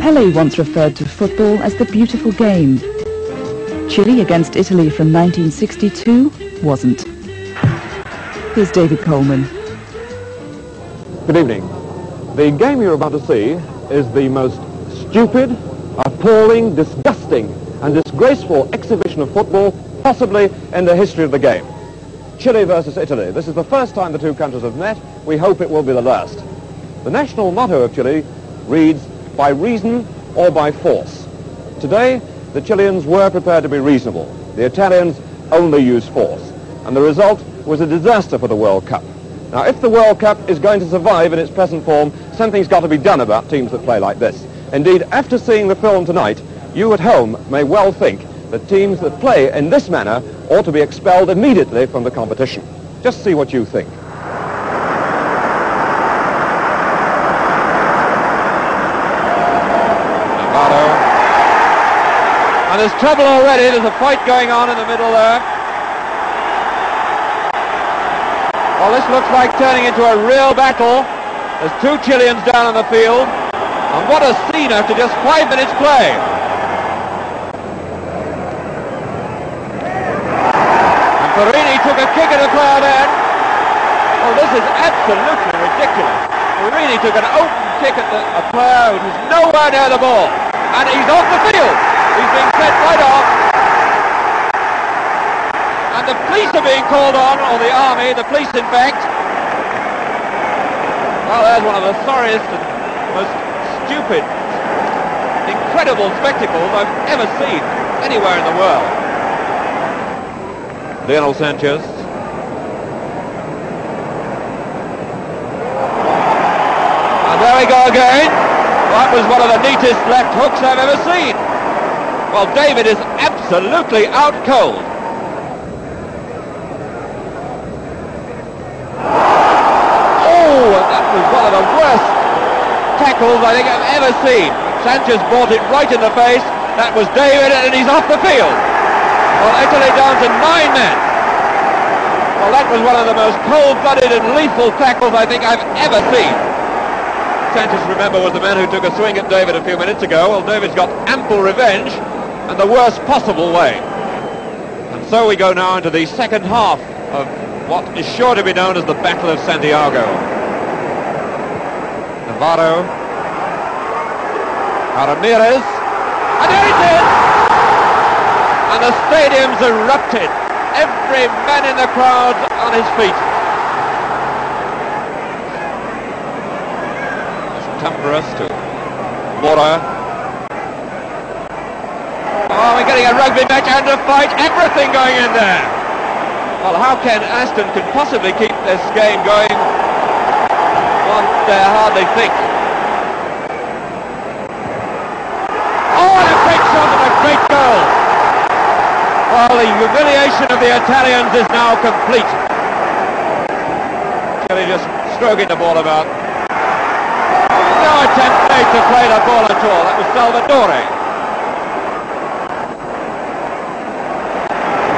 Pele once referred to football as the beautiful game. Chile against Italy from 1962 wasn't. Here's David Coleman. Good evening. The game you're about to see is the most stupid, appalling, disgusting and disgraceful exhibition of football possibly in the history of the game. Chile versus Italy. This is the first time the two countries have met. We hope it will be the last. The national motto of Chile reads, by reason or by force. Today, the Chileans were prepared to be reasonable. The Italians only used force. And the result was a disaster for the World Cup. Now, if the World Cup is going to survive in its present form, something's got to be done about teams that play like this. Indeed, after seeing the film tonight, you at home may well think that teams that play in this manner ought to be expelled immediately from the competition. Just see what you think. And there's trouble already. There's a fight going on in the middle there. Well, this looks like turning into a real battle. There's two Chileans down on the field. And what a scene after just 5 minutes play. And Perini took a kick at the crowd end. Well, this is absolutely ridiculous. Perini took an open kick at a player who's nowhere near the ball. And he's off the field. He's being sent right off. And the police are being called on, or the army, the police in fact. Well, there's one of the sorriest and most stupid, incredible spectacles I've ever seen anywhere in the world. Lionel Sanchez. And there we go again. That was one of the neatest left hooks I've ever seen. Well, David is absolutely out cold. Oh, and that was one of the worst tackles I think I've ever seen. Sanchez brought it right in the face. That was David, and he's off the field. Well, Italy down to 9 men. Well, that was one of the most cold-blooded and lethal tackles I think I've ever seen. Sanchez, remember, was the man who took a swing at David a few minutes ago. Well, David's got ample revenge, and the worst possible way. And so we go now into the second half of what is sure to be known as the Battle of Sandíago. Navarro. Ramirez. And there it is! And the stadium's erupted. Every man in the crowd on his feet. Tamburas to Mora. Oh, we're getting a rugby match and a fight, everything going in there. Well, how can Aston can possibly keep this game going? One dare hardly think. Oh, and a great shot and a great goal. Well, the humiliation of the Italians is now complete. Chile just stroking the ball about. No attempt made to play the ball at all. That was Salvatore.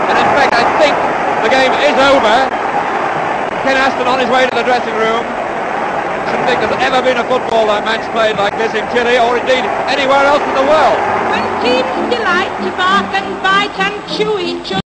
And in fact, I think the game is over. Ken Aston on his way to the dressing room. I shouldn't think there's ever been a football match played like this in Chile, or indeed anywhere else in the world. When teams delight to bark and bite and chew each other.